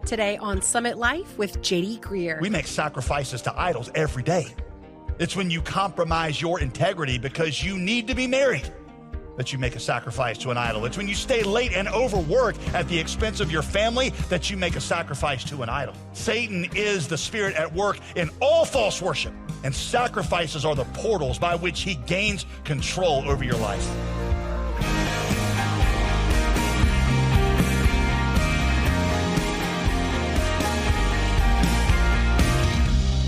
Today on Summit Life with J.D. Greear. We make sacrifices to idols every day. It's when you compromise your integrity because you need to be married that you make a sacrifice to an idol. It's when you stay late and overwork at the expense of your family that you make a sacrifice to an idol. Satan is the spirit at work in all false worship, and sacrifices are the portals by which he gains control over your life.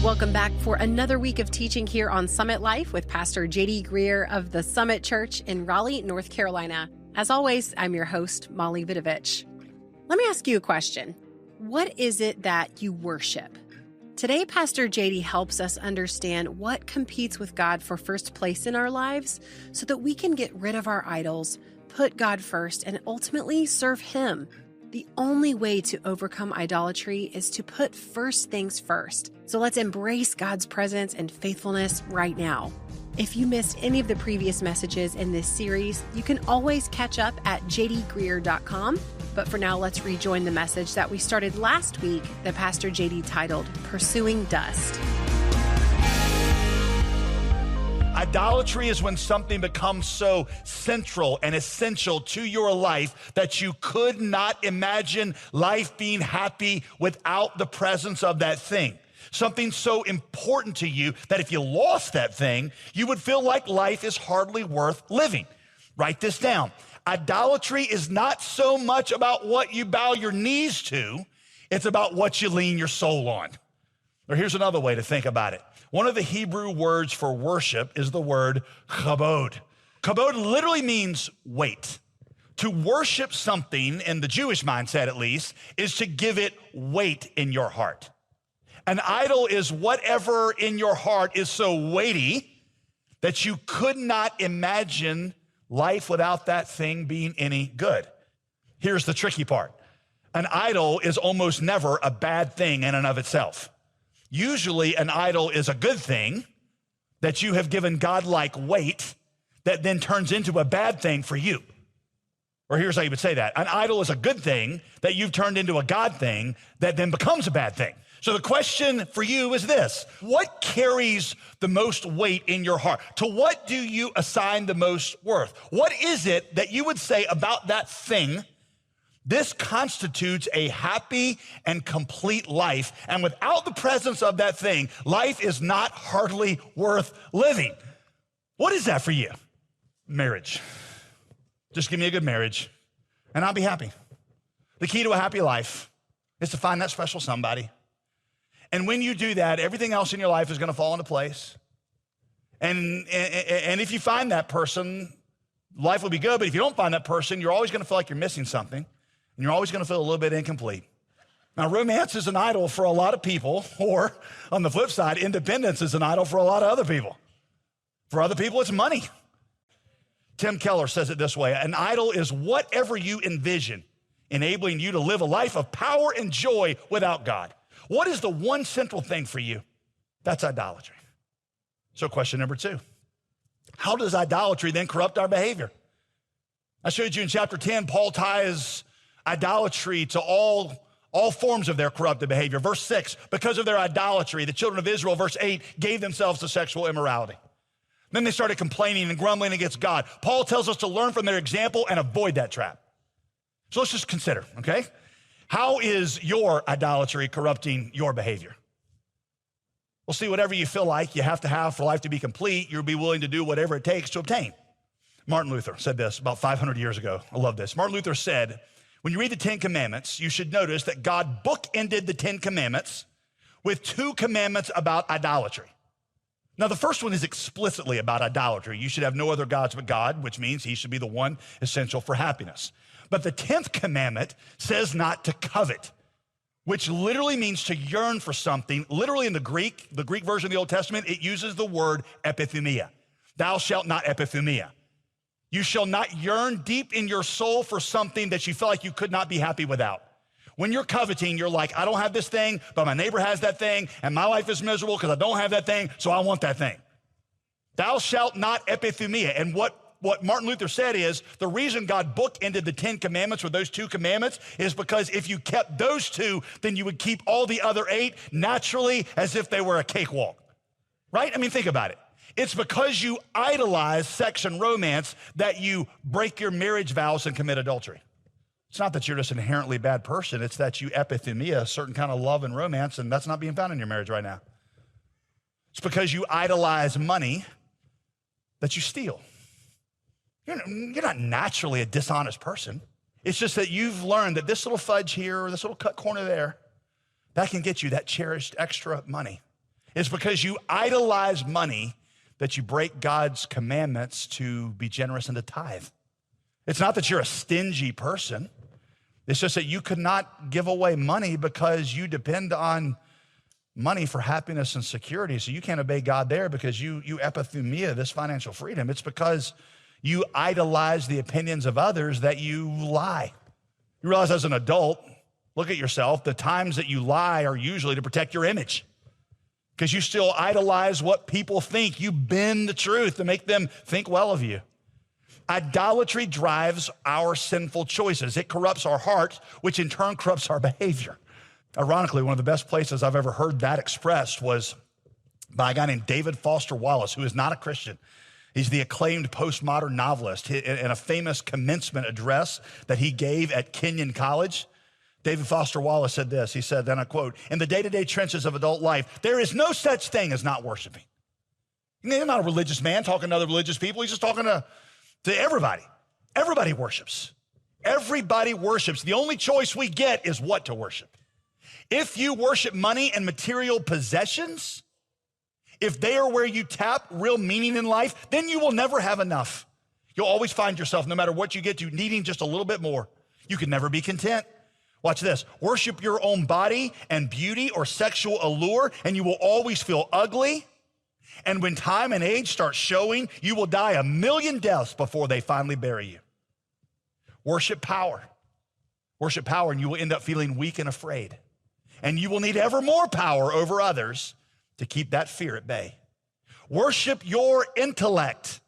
Welcome back for another week of teaching here on Summit Life with Pastor J.D. Greear of the Summit Church in Raleigh, North Carolina. As always, I'm your host, Molly Vidovich. Let me ask you a question. What is it that you worship? Today, Pastor J.D. helps us understand what competes with God for first place in our lives so that we can get rid of our idols, put God first, and ultimately serve Him. The only way to overcome idolatry is to put first things first. So let's embrace God's presence and faithfulness right now. If you missed any of the previous messages in this series, you can always catch up at jdgreear.com. But for now, let's rejoin the message that we started last week that Pastor J.D. titled, Pursuing Dust. Idolatry is when something becomes so central and essential to your life that you could not imagine life being happy without the presence of that thing. Something so important to you that if you lost that thing, you would feel like life is hardly worth living. Write this down. Idolatry is not so much about what you bow your knees to, it's about what you lean your soul on. Or here's another way to think about it. One of the Hebrew words for worship is the word kabod. Kabod literally means weight. To worship something, in the Jewish mindset at least, is to give it weight in your heart. An idol is whatever in your heart is so weighty that you could not imagine life without that thing being any good. Here's the tricky part. An idol is almost never a bad thing in and of itself. Usually an idol is a good thing that you have given God-like weight that then turns into a bad thing for you. Or here's how you would say that. An idol is a good thing that you've turned into a God thing that then becomes a bad thing. So the question for you is this: what carries the most weight in your heart? To what do you assign the most worth? What is it that you would say about that thing? This constitutes a happy and complete life. And without the presence of that thing, life is not hardly worth living. What is that for you? Marriage. Just give me a good marriage and I'll be happy. The key to a happy life is to find that special somebody. And when you do that, everything else in your life is going to fall into place. And if you find that person, life will be good. But if you don't find that person, you're always going to feel like you're missing something. And you're always going to feel a little bit incomplete. Now, romance is an idol for a lot of people, or on the flip side, independence is an idol for a lot of other people. For other people, it's money. Tim Keller says it this way: an idol is whatever you envision, enabling you to live a life of power and joy without God. What is the one central thing for you? That's idolatry. So question number 2, how does idolatry then corrupt our behavior? I showed you in chapter 10, Paul ties idolatry to all forms of their corrupted behavior. Verse 6, because of their idolatry, the children of Israel, verse 8, gave themselves to sexual immorality. Then they started complaining and grumbling against God. Paul tells us to learn from their example and avoid that trap. So let's just consider, okay? How is your idolatry corrupting your behavior? Well, see, whatever you feel like you have to have for life to be complete, you'll be willing to do whatever it takes to obtain. Martin Luther said this about 500 years ago. I love this. Martin Luther said, when you read the 10 Commandments, you should notice that God bookended the 10 Commandments with 2 commandments about idolatry. Now, the first one is explicitly about idolatry. You should have no other gods but God, which means he should be the one essential for happiness. But the 10th commandment says not to covet, which literally means to yearn for something. Literally in the Greek version of the Old Testament, it uses the word epithumia. Thou shalt not epithumia. You shall not yearn deep in your soul for something that you feel like you could not be happy without. When you're coveting, you're like, I don't have this thing, but my neighbor has that thing, and my life is miserable because I don't have that thing, so I want that thing. Thou shalt not epithumia. And what what Martin Luther said is the reason God bookended the 10 commandments with those 2 commandments is because if you kept those 2, then you would keep all the other 8 naturally as if they were a cakewalk, right? I mean, think about it. It's because you idolize sex and romance that you break your marriage vows and commit adultery. It's not that you're just an inherently bad person. It's that you epithemia a certain kind of love and romance, and that's not being found in your marriage right now. It's because you idolize money that you steal. You're not naturally a dishonest person. It's just that you've learned that this little fudge here or this little cut corner there, that can get you that cherished extra money. It's because you idolize money that you break God's commandments to be generous and to tithe. It's not that you're a stingy person. It's just that you could not give away money because you depend on money for happiness and security. So you can't obey God there because you epithumia this financial freedom. It's because you idolize the opinions of others that you lie. You realize as an adult, look at yourself, the times that you lie are usually to protect your image because you still idolize what people think. You bend the truth to make them think well of you. Idolatry drives our sinful choices. It corrupts our hearts, which in turn corrupts our behavior. Ironically, one of the best places I've ever heard that expressed was by a guy named David Foster Wallace, who is not a Christian. He's the acclaimed postmodern novelist. In a famous commencement address that he gave at Kenyon College, David Foster Wallace said this. He said, then I quote, "In the day-to-day trenches of adult life, there is no such thing as not worshiping." He's not a religious man talking to other religious people. He's just talking to everybody. Everybody worships. Everybody worships. The only choice we get is what to worship. If you worship money and material possessions, if they are where you tap real meaning in life, then you will never have enough. You'll always find yourself, no matter what you get to, needing just a little bit more. You can never be content. Watch this. Worship your own body and beauty or sexual allure, and you will always feel ugly. And when time and age start showing, you will die 1,000,000 deaths before they finally bury you. Worship power. Worship power, and you will end up feeling weak and afraid. And you will need ever more power over others to keep that fear at bay. Worship your intellect.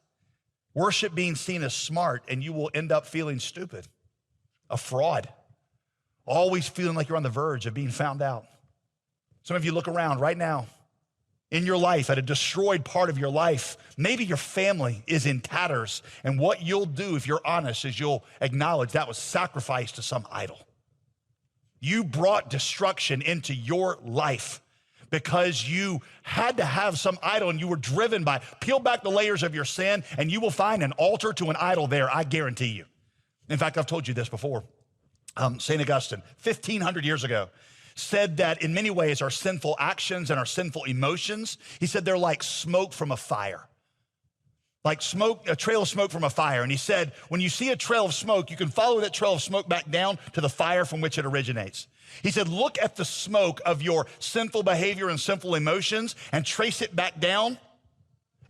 Worship being seen as smart, and you will end up feeling stupid, a fraud, always feeling like you're on the verge of being found out. Some of you look around right now in your life at a destroyed part of your life. Maybe your family is in tatters, and what you'll do if you're honest is you'll acknowledge that was sacrificed to some idol. You brought destruction into your life because you had to have some idol and you were driven by. Peel back the layers of your sin and you will find an altar to an idol there, I guarantee you. In fact, I've told you this before. St. Augustine, 1,500 years ago, said that in many ways our sinful actions and our sinful emotions, he said they're like smoke from a fire. Like smoke, a trail of smoke from a fire. And he said, when you see a trail of smoke, you can follow that trail of smoke back down to the fire from which it originates. He said, look at the smoke of your sinful behavior and sinful emotions and trace it back down,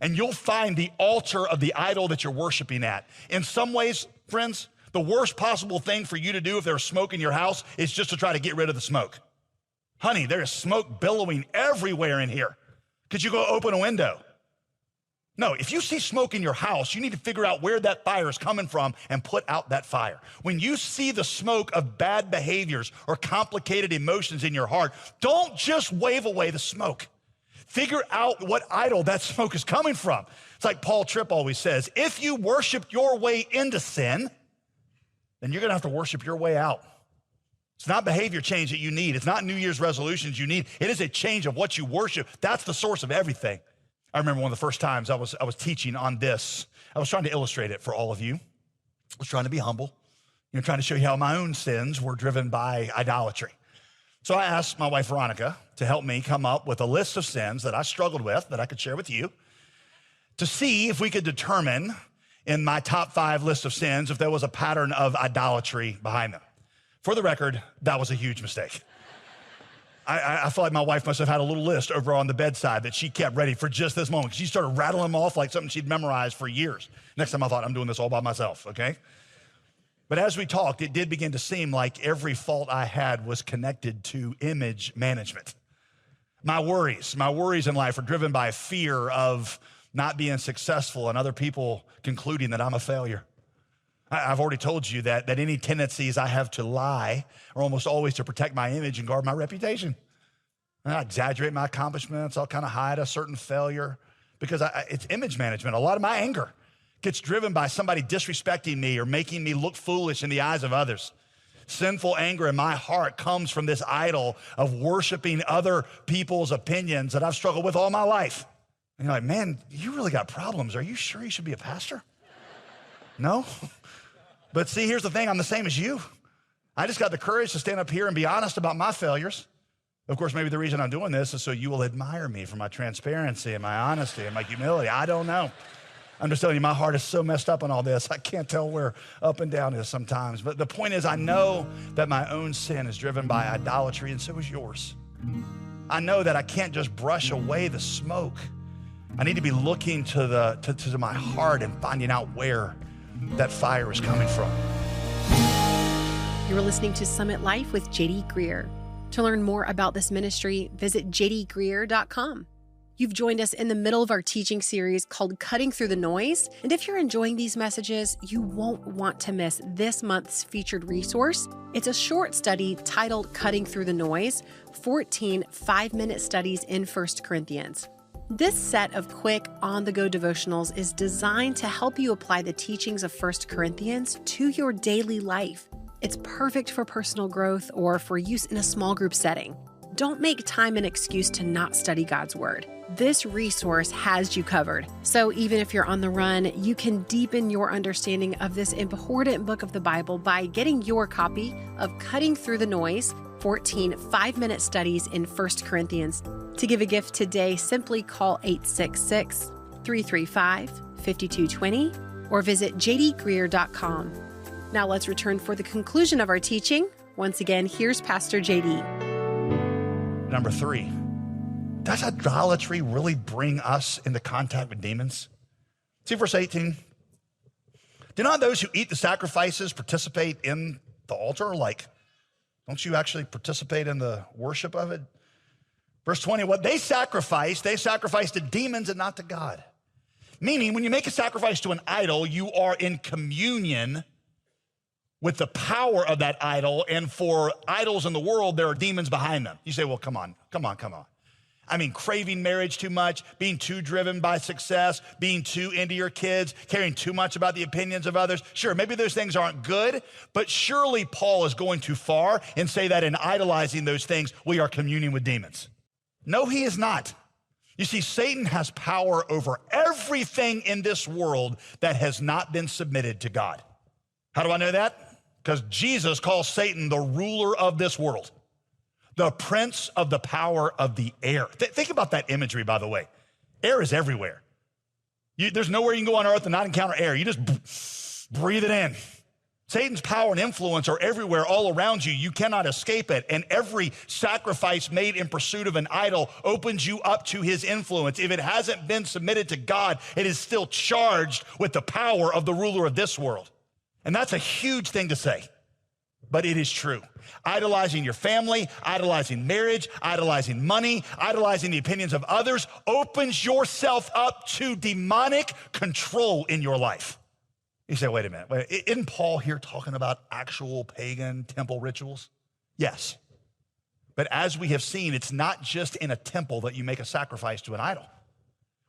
and you'll find the altar of the idol that you're worshiping at. In some ways, friends, the worst possible thing for you to do if there's smoke in your house is just to try to get rid of the smoke. Honey, there is smoke billowing everywhere in here. Could you go open a window? No, if you see smoke in your house, you need to figure out where that fire is coming from and put out that fire. When you see the smoke of bad behaviors or complicated emotions in your heart, don't just wave away the smoke. Figure out what idol that smoke is coming from. It's like Paul Tripp always says, if you worship your way into sin, then you're gonna have to worship your way out. It's not behavior change that you need. It's not New Year's resolutions you need. It is a change of what you worship. That's the source of everything. I remember one of the first times I was teaching on this. I was trying to illustrate it for all of you. I was trying to be humble, trying to show you how my own sins were driven by idolatry. So I asked my wife, Veronica, to help me come up with a list of sins that I struggled with that I could share with you to see if we could determine in my top 5 list of sins if there was a pattern of idolatry behind them. For the record, that was a huge mistake. I feel like my wife must have had a little list over on the bedside that she kept ready for just this moment. She started rattling them off like something she'd memorized for years. Next time I thought, I'm doing this all by myself, okay? But as we talked, it did begin to seem like every fault I had was connected to image management. My worries in life are driven by fear of not being successful and other people concluding that I'm a failure. I've already told you that any tendencies I have to lie are almost always to protect my image and guard my reputation. I exaggerate my accomplishments. I'll kind of hide a certain failure because it's image management. A lot of my anger gets driven by somebody disrespecting me or making me look foolish in the eyes of others. Sinful anger in my heart comes from this idol of worshiping other people's opinions that I've struggled with all my life. And you're like, man, you really got problems. Are you sure you should be a pastor? No? But see, here's the thing. I'm the same as you. I just got the courage to stand up here and be honest about my failures. Of course, maybe the reason I'm doing this is so you will admire me for my transparency and my honesty and my humility. I don't know. I'm just telling you, my heart is so messed up on all this. I can't tell where up and down is sometimes. But the point is, I know that my own sin is driven by idolatry, and so is yours. I know that I can't just brush away the smoke. I need to be looking to my heart and finding out where that fire is coming from. You're listening to Summit Life with J.D. Greear. To learn more about this ministry, visit jdgreear.com. You've joined us in the middle of our teaching series called Cutting Through the Noise. And if you're enjoying these messages, you won't want to miss this month's featured resource. It's a short study titled Cutting Through the Noise, 14 5-minute studies in 1 Corinthians. This set of quick, on-the-go devotionals is designed to help you apply the teachings of 1 Corinthians to your daily life. It's perfect for personal growth or for use in a small group setting. Don't make time an excuse to not study God's Word. This resource has you covered. So even if you're on the run, you can deepen your understanding of this important book of the Bible by getting your copy of Cutting Through the Noise, 14 5-minute studies in 1 Corinthians. To give a gift today, simply call 866-335-5220 or visit jdgreear.com. Now let's return for the conclusion of our teaching. Once again, here's Pastor J.D. Number 3, does idolatry really bring us into contact with demons? See verse 18. Do not those who eat the sacrifices participate in the altar? Like, don't you actually participate in the worship of it? Verse 20, what they sacrifice to demons and not to God. Meaning, when you make a sacrifice to an idol, you are in communion with the power of that idol, and for idols in the world, there are demons behind them. You say, well, come on. I mean, craving marriage too much, being too driven by success, being too into your kids, caring too much about the opinions of others. Sure, maybe those things aren't good, but surely Paul is going too far and say that in idolizing those things, we are communing with demons. No, he is not. You see, Satan has power over everything in this world that has not been submitted to God. How do I know that? Because Jesus calls Satan the ruler of this world, the prince of the power of the air. Think about that imagery, by the way. Air is everywhere. There's nowhere you can go on earth and not encounter air. You just breathe it in. Satan's power and influence are everywhere, all around you. You cannot escape it. And every sacrifice made in pursuit of an idol opens you up to his influence. If it hasn't been submitted to God, it is still charged with the power of the ruler of this world. And that's a huge thing to say, but it is true. Idolizing your family, idolizing marriage, idolizing money, idolizing the opinions of others opens yourself up to demonic control in your life. You say, wait a minute, isn't Paul here talking about actual pagan temple rituals? Yes. But as we have seen, it's not just in a temple that you make a sacrifice to an idol.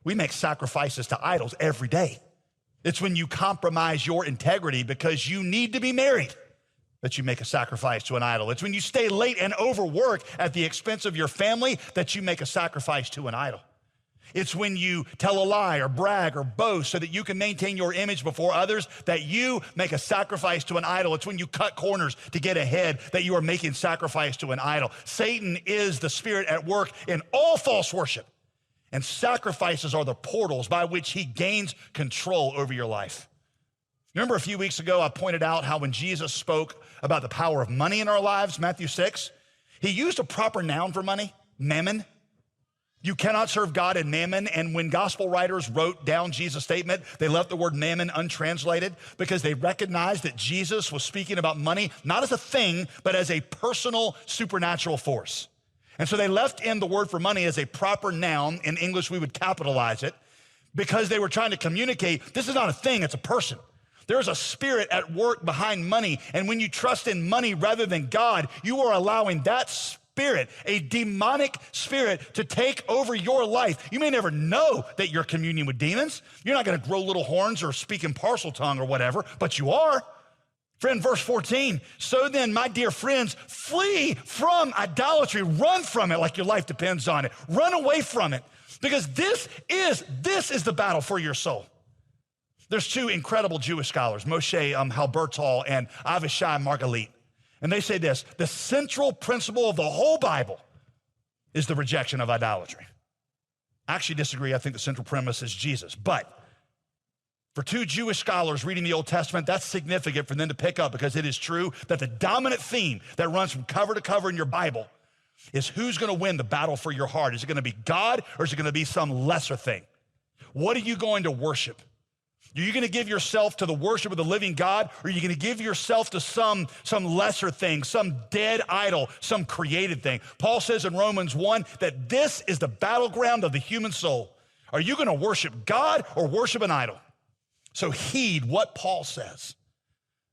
We make sacrifices to idols every day. It's when you compromise your integrity because you need to be married that you make a sacrifice to an idol. It's when you stay late and overwork at the expense of your family that you make a sacrifice to an idol. It's when you tell a lie or brag or boast so that you can maintain your image before others that you make a sacrifice to an idol. It's when you cut corners to get ahead that you are making sacrifice to an idol. Satan is the spirit at work in all false worship. And sacrifices are the portals by which he gains control over your life. Remember a few weeks ago, I pointed out how when Jesus spoke about the power of money in our lives, Matthew 6, he used a proper noun for money, mammon. You cannot serve God and mammon. And when gospel writers wrote down Jesus' statement, they left the word mammon untranslated because they recognized that Jesus was speaking about money, not as a thing, but as a personal supernatural force. And so they left in the word for money as a proper noun. In English, we would capitalize it because they were trying to communicate, this is not a thing, it's a person. There's a spirit at work behind money. And when you trust in money rather than God, you are allowing that spirit, a demonic spirit, to take over your life. You may never know that you're communing with demons. You're not going to grow little horns or speak in parcel tongue or whatever, but you are. Friend, verse 14, so then, my dear friends, flee from idolatry. Run from it like your life depends on it. Run away from it, because this is the battle for your soul. There's two incredible Jewish scholars, Moshe Halbertal and Avishai Margalit, and they say this: the central principle of the whole Bible is the rejection of idolatry. I actually disagree. I think the central premise is Jesus, but for two Jewish scholars reading the Old Testament, that's significant for them to pick up, because it is true that the dominant theme that runs from cover to cover in your Bible is who's going to win the battle for your heart. Is it going to be God, or is it going to be some lesser thing? What are you going to worship? Are you going to give yourself to the worship of the living God, or are you going to give yourself to some lesser thing, some dead idol, some created thing? Paul says in Romans 1 that this is the battleground of the human soul. Are you going to worship God or worship an idol? So heed what Paul says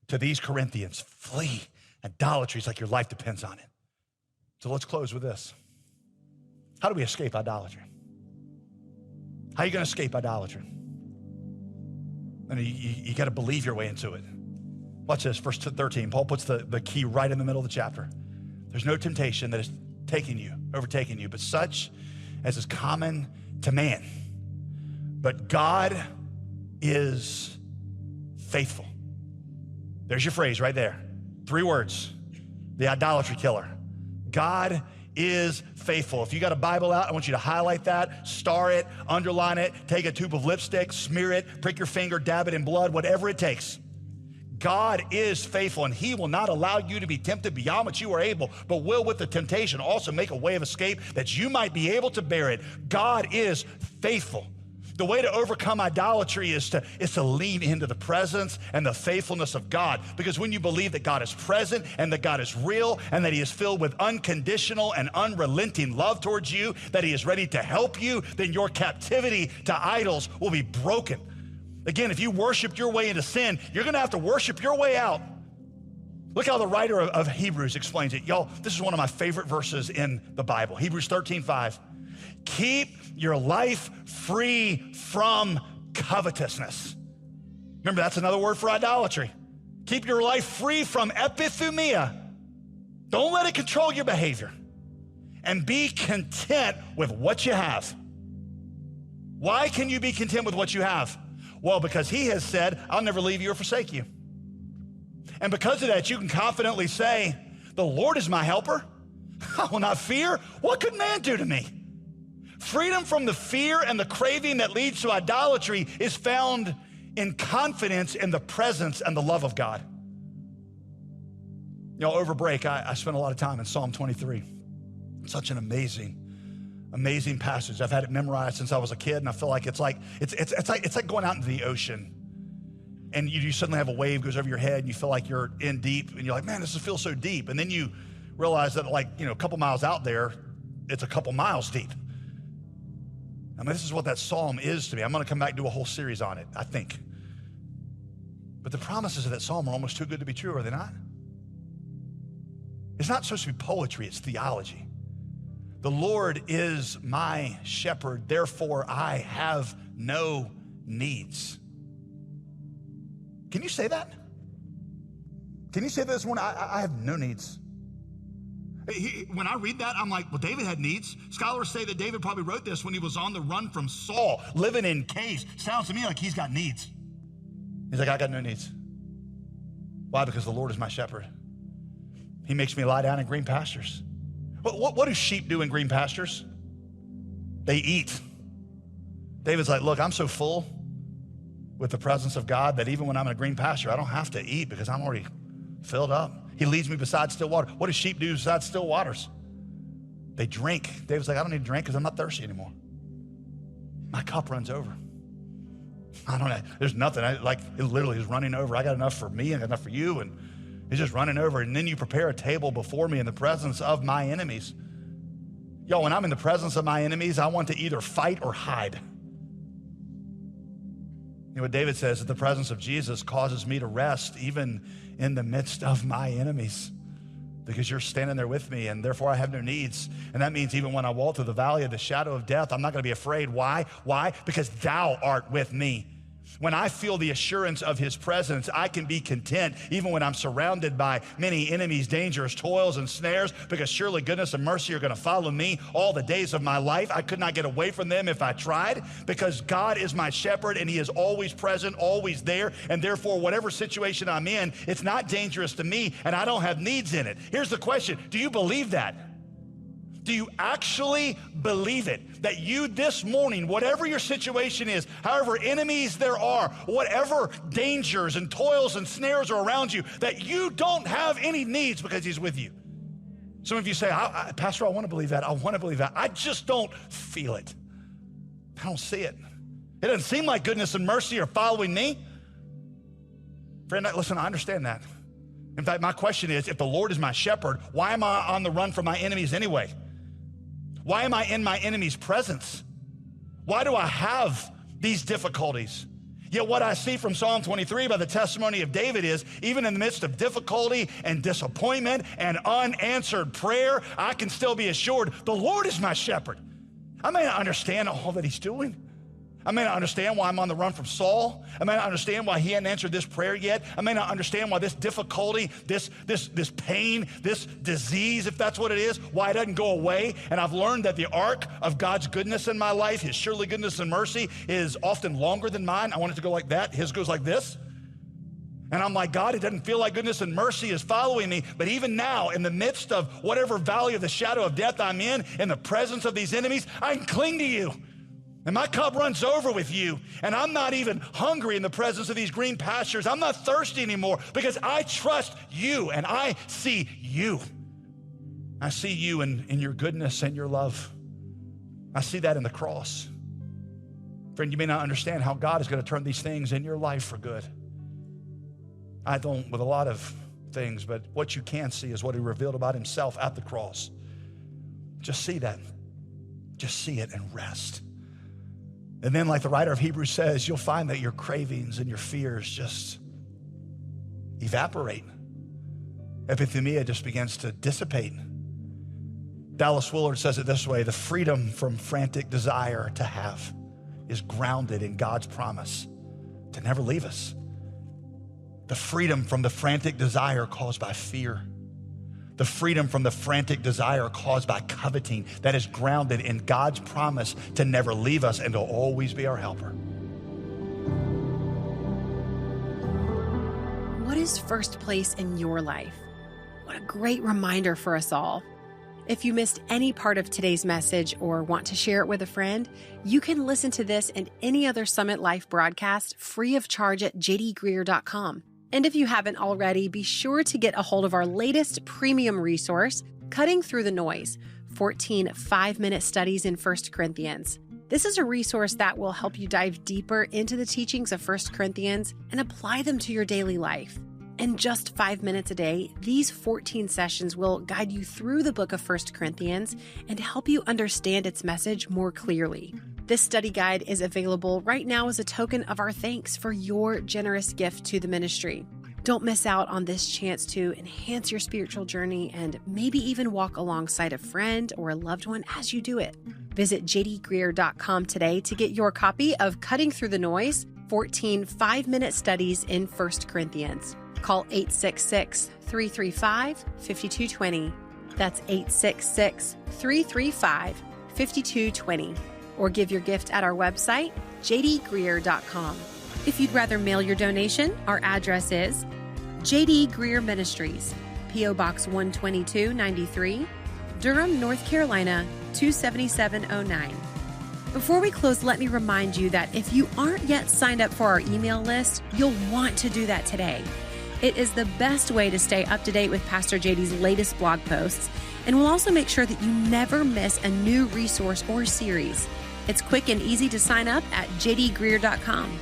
to these Corinthians: flee idolatry. It's like your life depends on it. So let's close with this. How do we escape idolatry? How are you going to escape idolatry? And you got to believe your way into it. Watch this, verse 13. Paul puts the key right in the middle of the chapter. There's no temptation that is overtaking you, but such as is common to man. But God is faithful. There's your phrase right there. 3 words, the idolatry killer. God is faithful. If you got a Bible out, I want you to highlight that, star it, underline it, take a tube of lipstick, smear it, prick your finger, dab it in blood, whatever it takes. God is faithful, and he will not allow you to be tempted beyond what you are able, but will with the temptation also make a way of escape that you might be able to bear it. God is faithful. The way to overcome idolatry is to lean into the presence and the faithfulness of God. Because when you believe that God is present and that God is real and that he is filled with unconditional and unrelenting love towards you, that he is ready to help you, then your captivity to idols will be broken. Again, if you worshiped your way into sin, you're going to have to worship your way out. Look how the writer of Hebrews explains it. Y'all, this is one of my favorite verses in the Bible. Hebrews 13:5. Keep your life free from covetousness. Remember, that's another word for idolatry. Keep your life free from epithumia. Don't let it control your behavior. And be content with what you have. Why can you be content with what you have? Well, because he has said, I'll never leave you or forsake you. And because of that, you can confidently say, the Lord is my helper. I will not fear. What could man do to me? Freedom from the fear and the craving that leads to idolatry is found in confidence in the presence and the love of God. You know, over break, I spent a lot of time in Psalm 23. Such an amazing passage. I've had it memorized since I was a kid, and I feel like it's like going out into the ocean, and you suddenly have a wave goes over your head, and you feel like you're in deep, and you're like, man, this feels so deep. And then you realize that, like, you know, a couple miles out there, it's a couple miles deep. I mean, this is what that psalm is to me. I'm going to come back and do a whole series on it, I think. But the promises of that psalm are almost too good to be true, are they not? It's not supposed to be poetry, it's theology. The Lord is my shepherd, therefore I have no needs. Can you say that? Can you say that this morning? I have no needs. When I read that, I'm like, well, David had needs. Scholars say that David probably wrote this when he was on the run from Saul, living in caves. Sounds to me like he's got needs. He's like, I got no needs. Why? Because the Lord is my shepherd. He makes me lie down in green pastures. What do sheep do in green pastures? They eat. David's like, look, I'm so full with the presence of God that even when I'm in a green pasture, I don't have to eat because I'm already filled up. He leads me beside still water. What do sheep do beside still waters? They drink. David's like, I don't need to drink because I'm not thirsty anymore. My cup runs over. I don't know. There's nothing. It literally is running over. I got enough for me and enough for you, and it's just running over. And then you prepare a table before me in the presence of my enemies. Yo, when I'm in the presence of my enemies, I want to either fight or hide. You know what David says, that the presence of Jesus causes me to rest even in the midst of my enemies, because you're standing there with me, and therefore I have no needs. And that means even when I walk through the valley of the shadow of death, I'm not gonna be afraid. Why? Because thou art with me. When I feel the assurance of his presence, I can be content even when I'm surrounded by many enemies, dangers, toils, and snares, because surely goodness and mercy are gonna follow me all the days of my life. I could not get away from them if I tried, because God is my shepherd and he is always present, always there, and therefore whatever situation I'm in, it's not dangerous to me and I don't have needs in it. Here's the question, do you believe that? Do you actually believe it? That you this morning, whatever your situation is, however enemies there are, whatever dangers and toils and snares are around you, that you don't have any needs because he's with you. Some of you say, Pastor, I want to believe that. I want to believe that. I just don't feel it. I don't see it. It doesn't seem like goodness and mercy are following me. Friend, listen, I understand that. In fact, my question is, if the Lord is my shepherd, why am I on the run from my enemies anyway? Why am I in my enemy's presence? Why do I have these difficulties? Yet what I see from Psalm 23 by the testimony of David is, even in the midst of difficulty and disappointment and unanswered prayer, I can still be assured the Lord is my shepherd. I may not understand all that he's doing. I may not understand why I'm on the run from Saul. I may not understand why he hadn't answered this prayer yet. I may not understand why this difficulty, this pain, this disease, if that's what it is, why it doesn't go away. And I've learned that the arc of God's goodness in my life, his surely goodness and mercy, is often longer than mine. I want it to go like that. His goes like this. And I'm like, God, it doesn't feel like goodness and mercy is following me. But even now, in the midst of whatever valley of the shadow of death I'm in the presence of these enemies, I can cling to you. And my cup runs over with you, and I'm not even hungry in the presence of these green pastures. I'm not thirsty anymore because I trust you and I see you. I see you in your goodness and your love. I see that in the cross. Friend, you may not understand how God is going to turn these things in your life for good. I don't with a lot of things, but what you can see is what he revealed about himself at the cross. Just see that. Just see it and rest. And then, like the writer of Hebrews says, you'll find that your cravings and your fears just evaporate. Epithumia just begins to dissipate. Dallas Willard says it this way: the freedom from frantic desire to have is grounded in God's promise to never leave us. The freedom from the frantic desire caused by fear. The freedom from the frantic desire caused by coveting that is grounded in God's promise to never leave us and to always be our helper. What is first place in your life? What a great reminder for us all. If you missed any part of today's message or want to share it with a friend, you can listen to this and any other Summit Life broadcast free of charge at jdgreear.com. And if you haven't already, be sure to get a hold of our latest premium resource, Cutting Through the Noise, 14 5-minute studies in 1 Corinthians. This is a resource that will help you dive deeper into the teachings of 1 Corinthians and apply them to your daily life. In just 5 minutes a day, these 14 sessions will guide you through the book of 1 Corinthians and help you understand its message more clearly. This study guide is available right now as a token of our thanks for your generous gift to the ministry. Don't miss out on this chance to enhance your spiritual journey and maybe even walk alongside a friend or a loved one as you do it. Visit jdgreear.com today to get your copy of Cutting Through the Noise, 14 5-minute studies in 1 Corinthians. Call 866-335-5220. That's 866-335-5220. Or give your gift at our website, jdgreear.com. If you'd rather mail your donation, our address is J.D. Greear Ministries, P.O. Box 12293, Durham, North Carolina, 27709. Before we close, let me remind you that if you aren't yet signed up for our email list, you'll want to do that today. It is the best way to stay up to date with Pastor J.D.'s latest blog posts, and will also make sure that you never miss a new resource or series. It's quick and easy to sign up at jdgreear.com.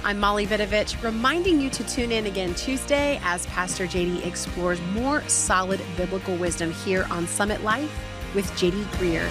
I'm Molly Vidovich, reminding you to tune in again Tuesday as Pastor J.D. explores more solid biblical wisdom here on Summit Life with J.D. Greear.